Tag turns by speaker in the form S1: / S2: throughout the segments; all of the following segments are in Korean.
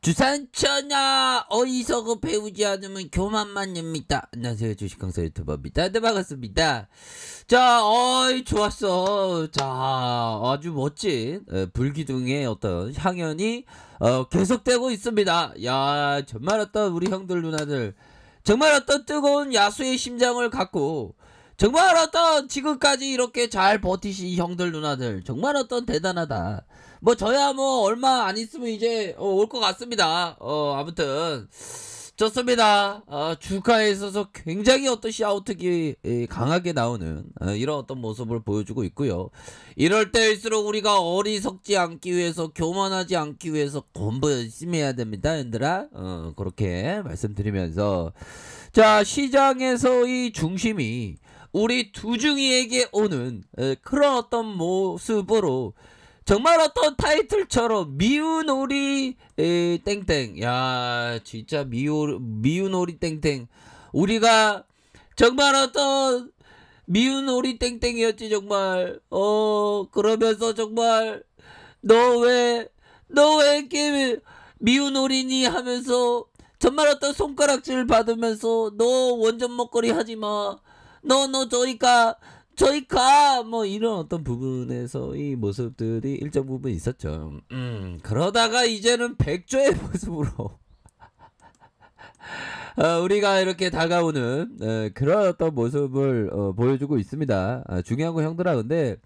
S1: 주산천하 어리석어 배우지 않으면 교만만 냅니다. 안녕하세요, 주식강사 유튜버입니다. 네, 반갑습니다. 자, 어이 좋았어. 자, 아주 멋진 불기둥의 어떤 향연이 계속되고 있습니다. 야, 정말 어떤 우리 형들 누나들 정말 어떤 뜨거운 야수의 심장을 갖고 정말 어떤 지금까지 이렇게 잘 버티신 형들 누나들 정말 어떤 대단하다. 뭐 저야 뭐 얼마 안 있으면 이제 올 것 같습니다. 아무튼 좋습니다. 주가에 있어서 굉장히 어떤 샤우트기 강하게 나오는 이런 어떤 모습을 보여주고 있고요. 이럴 때일수록 우리가 어리석지 않기 위해서, 교만하지 않기 위해서 공부 열심히 해야 됩니다, 얘들아. 그렇게 말씀드리면서, 자, 시장에서의 중심이 우리 두중이에게 오는 그런 어떤 모습으로 정말 어떤 타이틀처럼 미운 오리 땡땡, 야 진짜 미운 오리 땡땡, 우리가 정말 어떤 미운 오리 땡땡이었지 정말. 그러면서 정말 너 왜 이렇게 미운 오리니 하면서 정말 어떤 손가락질 받으면서 너 원전 먹거리 하지마, 너 저희가 뭐 이런 어떤 부분에서 이 모습들이 일정 부분 있었죠. 그러다가 이제는 백조의 모습으로 우리가 이렇게 다가오는 그런 어떤 모습을 보여주고 있습니다. 중요한 건 형들아, 근데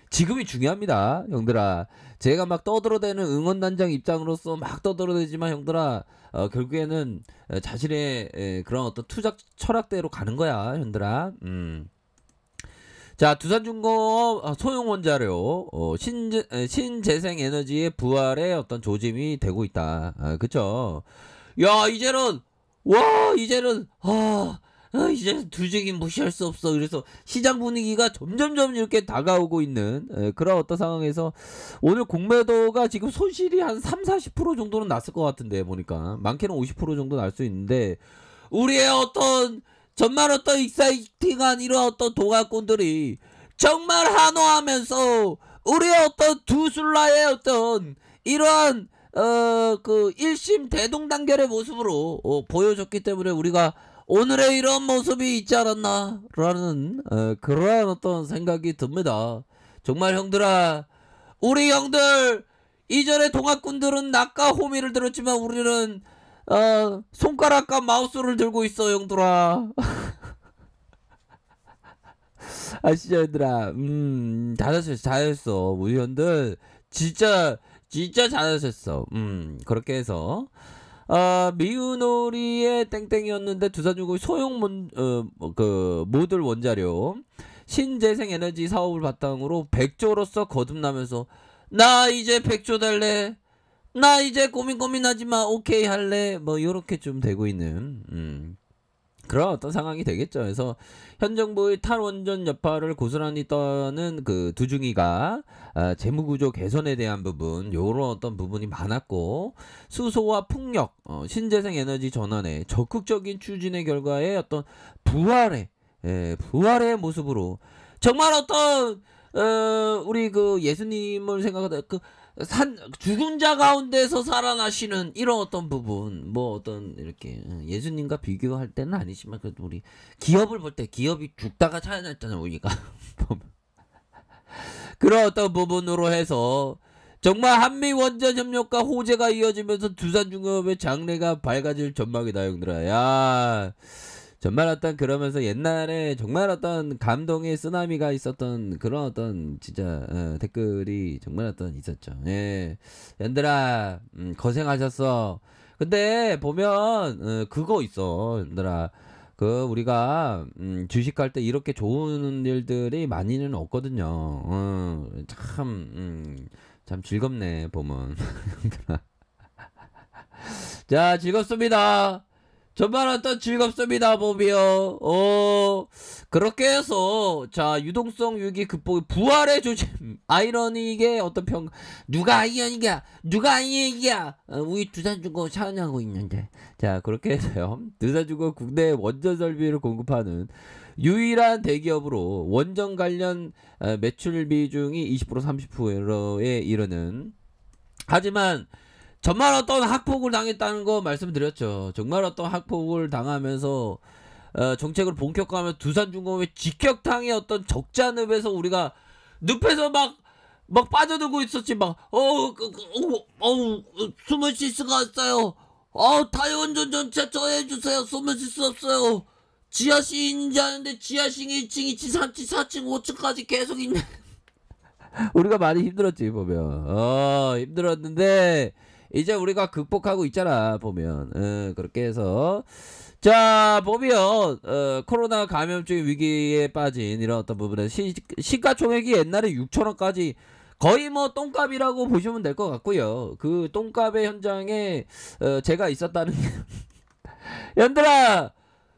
S1: 지금이 중요합니다, 형들아. 제가 막 떠들어대는 응원단장 입장으로서 막 떠들어대지만 형들아, 결국에는 자신의 그런 어떤 투자 철학대로 가는 거야, 형들아. 자, 두산중공업 소형원자료 신재생에너지의 부활의 어떤 조짐이 되고 있다. 그쵸? 야, 이제는 이제 두직이 무시할 수 없어. 그래서 시장 분위기가 점점점 이렇게 다가오고 있는 그런 어떤 상황에서 오늘 공매도가 지금 손실이 한 30-40% 정도는 났을 것 같은데, 보니까 많게는 50% 정도 날 수 있는데, 우리의 어떤 정말 어떤 익사이팅한 이런 어떤 동학꾼들이 정말 한호하면서 우리의 어떤 두술라의 어떤 이러한 그 일심 대동단결의 모습으로 보여줬기 때문에 우리가 오늘의 이런 모습이 있지 않았나라는 그러한 어떤 생각이 듭니다. 정말 형들아, 우리 형들 이전에 동학꾼들은 낙과 호미를 들었지만 우리는 손가락과 마우스를 들고 있어, 형들아. 진짜 얘들아, 잘했어. 우리 형들 진짜 잘하셨어. 그렇게 해서 미우놀이의 땡땡이었는데 두산중공업 그 모듈 원자료 신재생에너지 사업을 바탕으로 백조로서 거듭나면서 나 이제 백조 달래, 나 이제 고민하지마, 오케이 할래, 뭐 요렇게 좀 되고 있는 그런 어떤 상황이 되겠죠. 그래서 현 정부의 탈원전 여파를 고스란히 떠는 그 두중이가 재무구조 개선에 대한 부분, 요런 어떤 부분이 많았고, 수소와 풍력, 신재생 에너지 전환의 적극적인 추진의 결과에 어떤 부활의 모습으로 정말 어떤 우리 그 예수님을 생각하다 그 죽은 자 가운데서 살아나시는 이런 어떤 부분, 뭐 어떤 이렇게 예수님과 비교할 때는 아니지만 그래도 우리 기업을 볼 때 기업이 죽다가 살아났잖아요, 우리가. 그런 어떤 부분으로 해서 정말 한미 원전 협력과 호재가 이어지면서 두산중공업의 장래가 밝아질 전망이다, 형들아. 야, 정말 어떤 그러면서 옛날에 정말 어떤 감동의 쓰나미가 있었던 그런 어떤 진짜 댓글이 정말 어떤 있었죠. 예, 얘들아, 고생하셨어. 근데 보면 그거 있어, 얘들아. 그 우리가 주식할 때 이렇게 좋은 일들이 많이는 없거든요. 참 즐겁네 보면. 자, 즐겁습니다. 정말 어떤 즐겁습니다, 보비요. 그렇게 해서, 자, 유동성 위기 극복, 부활의 조짐, 아이러니의 어떤 누가 아이러니야? 우리 두산중공업 찬양하고 있는데. 자, 그렇게 해서요, 두산중공업 국내 원전 설비를 공급하는 유일한 대기업으로 원전 관련 매출 비중이 20% 30%에 이르는, 하지만 정말 어떤 학폭을 당했다는 거 말씀드렸죠. 정말 어떤 학폭을 당하면서 정책을 본격화하면 두산중공업의 직격탄의 어떤 적자늪에서 우리가 늪에서 막 빠져들고 있었지. 숨을 쉴 수가 없어요. 타이원전 전체 저해주세요. 숨을 쉴 수 없어요. 지하실인지 아는데 지하실 1층, 2층, 3층, 4층, 5층까지 계속 있네. 우리가 많이 힘들었지 보면. 힘들었는데 이제 우리가 극복하고 있잖아 보면. 그렇게 해서 자 보면 코로나 감염증 위기에 빠진 이런 어떤 부분에 시가총액이 옛날에 6천원까지 거의 뭐 똥값이라고 보시면 될 것 같고요. 그 똥값의 현장에 제가 있었다는 게 얘들아,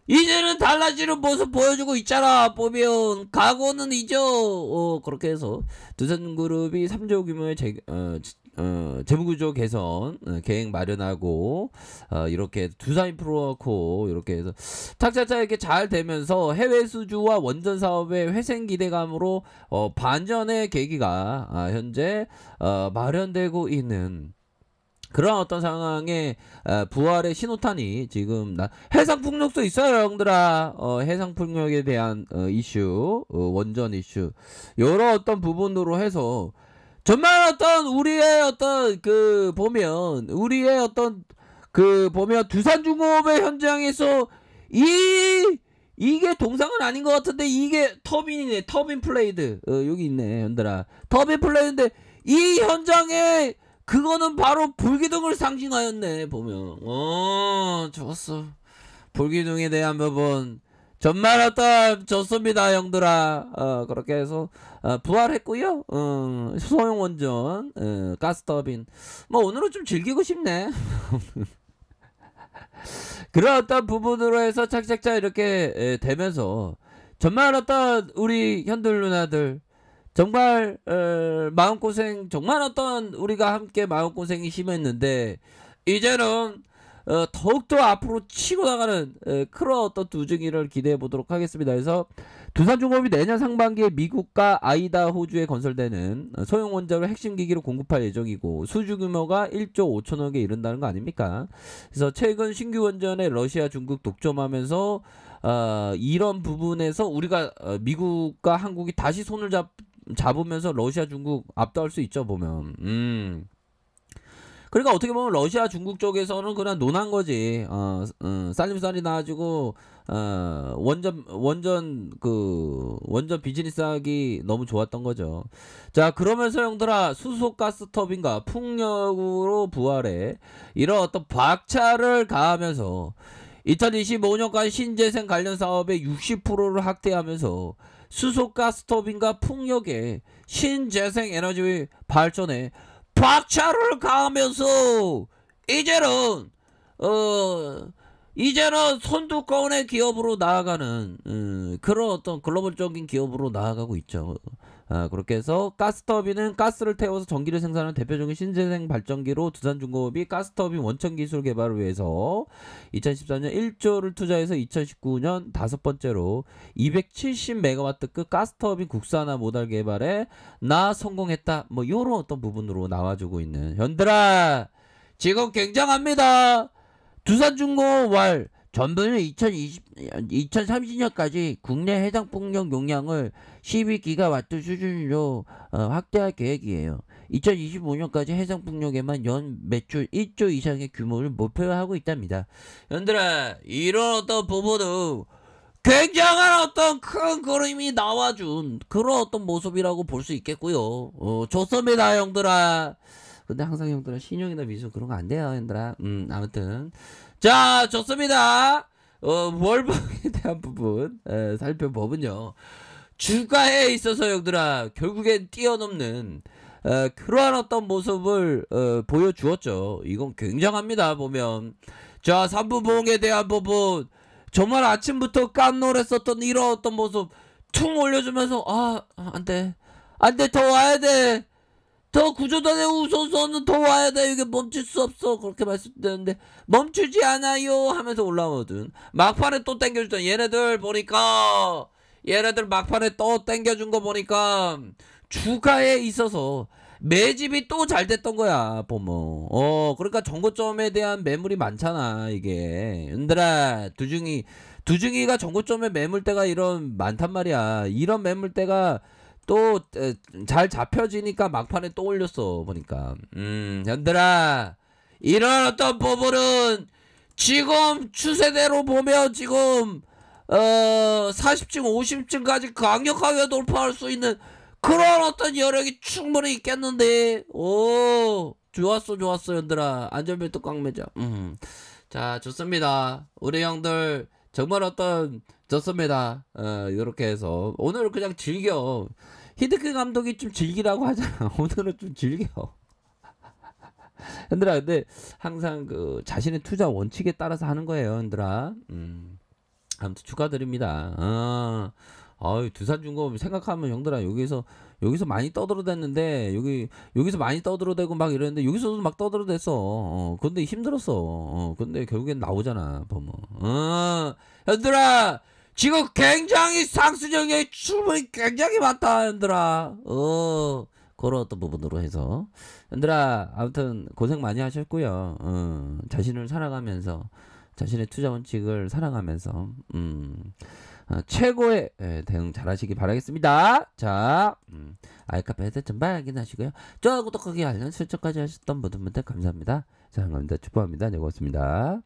S1: 이제는 달라지는 모습 보여주고 있잖아. 보면 각오는 잊어. 그렇게 해서 두산그룹이 3조 규모의 재무구조 개선 계획 마련하고 이렇게 두산인프라코 이렇게 해서 탁차차 이렇게 잘 되면서 해외 수주와 원전 사업의 회생 기대감으로 반전의 계기가 현재 마련되고 있는 그런 어떤 상황에 부활의 신호탄이 지금 해상풍력도 있어요 형들아. 해상풍력에 대한 이슈, 원전 이슈 여러 어떤 부분으로 해서 정말 어떤 우리의 어떤 보면 두산중공업의 현장에서 이게 동상은 아닌 것 같은데 이게 터빈이네. 터빈 플레이드 여기 있네 현들아. 터빈 플레이드인데 이 현장에 그거는 바로 불기둥을 상징하였네 보면. 좋았어. 불기둥에 대한 부분 정말 어떤 좋습니다 형들아. 그렇게 해서 부활했고요. 소형 원전 가스터빈 뭐 오늘은 좀 즐기고 싶네. 그런 어떤 부분으로 해서 착착착 이렇게 되면서 정말 어떤 우리 현들 누나들 정말 마음고생 정말 어떤 우리가 함께 마음고생이 심했는데 이제는 더욱더 앞으로 치고 나가는 그런 어떤 두중이를 기대해 보도록 하겠습니다. 그래서 두산중공업이 내년 상반기에 미국과 아이다호주에 건설되는 소형 원자로 핵심 기기를 공급할 예정이고 수주 규모가 1조 5천억에 이른다는 거 아닙니까? 그래서 최근 신규 원전에 러시아, 중국 독점하면서 이런 부분에서 우리가 미국과 한국이 다시 손을 잡으면서 러시아, 중국 압도할 수 있죠 보면. 그러니까 어떻게 보면 러시아, 중국 쪽에서는 그냥 논한 거지. 쌀림쌀이 나가지고 원전 비즈니스 하기 너무 좋았던 거죠. 자 그러면서 형들아 수소가스 터빈과 풍력으로 부활해 이런 어떤 박차를 가하면서 2025년까지 신재생 관련 사업의 60%를 확대하면서 수소가스 터빈과 풍력의 신재생 에너지 발전에 박차를 가하면서 이제는 손두꺼운의 기업으로 나아가는 그런 어떤 글로벌적인 기업으로 나아가고 있죠. 그렇게 해서 가스터빈은 가스를 태워서 전기를 생산하는 대표적인 신재생 발전기로 두산중공업이 가스터빈 원천 기술 개발을 위해서 2014년 1조를 투자해서 2019년 5번째로 270메가와트급 가스터빈 국산화 모달 개발에 성공했다. 뭐 요런 어떤 부분으로 나와주고 있는 현들아 지금 굉장합니다. 두산중공업 전분은 2030년까지 국내 해상풍력 용량을 12기가와트 수준으로 확대할 계획이에요. 2025년까지 해상풍력에만 연 매출 1조 이상의 규모를 목표하고 있답니다. 현들아 이런 어떤 부분은 굉장한 어떤 큰 그림이 나와준 그런 어떤 모습이라고 볼 수 있겠고요. 좋습니다 형들아. 근데 항상 형들아 신용이나 미수 그런 거 안 돼요 형들아. 아무튼 자 좋습니다. 월봉에 대한 부분 살펴보면요 주가에 있어서 형들아 결국엔 뛰어넘는 그러한 어떤 모습을 보여주었죠. 이건 굉장합니다 보면. 자 3부봉에 대한 부분 정말 아침부터 깜놀했었던 이런 어떤 모습 퉁 올려주면서 안돼 더 와야돼 더 구조단의 우선선은 더 와야돼 이게 멈출 수 없어 그렇게 말씀드렸는데 멈추지 않아요 하면서 올라오거든. 막판에 또 땡겨주던 얘네들 막판에 또 땡겨준 거 보니까 주가에 있어서 매집이 또 잘 됐던 거야, 보면. 그러니까 정고점에 대한 매물이 많잖아, 이게. 얘들아, 두중이가 정고점에 매물대가 이런 많단 말이야. 이런 매물대가 또 잘 잡혀지니까 막판에 또 올렸어, 보니까. 얘들아, 이런 어떤 부분은 지금 추세대로 보면 지금 40층 50층까지 강력하게 돌파할 수 있는 그런 어떤 여력이 충분히 있겠는데. 오, 좋았어 얘들아. 안전벨트 꽉 매자. 자, 좋습니다. 우리 형들 정말 어떤 좋습니다. 이렇게 해서 오늘은 그냥 즐겨. 히드크 감독이 좀 즐기라고 하잖아. 오늘은 좀 즐겨. 얘들아, 근데 항상 그 자신의 투자 원칙에 따라서 하는 거예요, 얘들아. 아무튼 축하드립니다. 두산중공업 생각하면 형들아, 여기서 많이 떠들어댔는데 여기서 많이 떠들어대고 막 이랬는데 여기서도 막 떠들어댔어. 근데 힘들었어. 근데 결국엔 나오잖아, 보면. 형들아, 지금 굉장히 상승력이 충분히 굉장히 많다, 형들아. 그런 어떤 부분으로 해서 얘들아, 아무튼 고생 많이 하셨고요. 자신을 살아가면서 자신의 투자 원칙을 살아가면서 최고의 대응 잘하시기 바라겠습니다. 자, 아이카페 헤드점발 확인하시고요. 좋아요, 구독하기, 알람 설정까지 하셨던 모든 분들 감사합니다. 자, 감사합니다. 축복합니다. 네, 고맙습니다.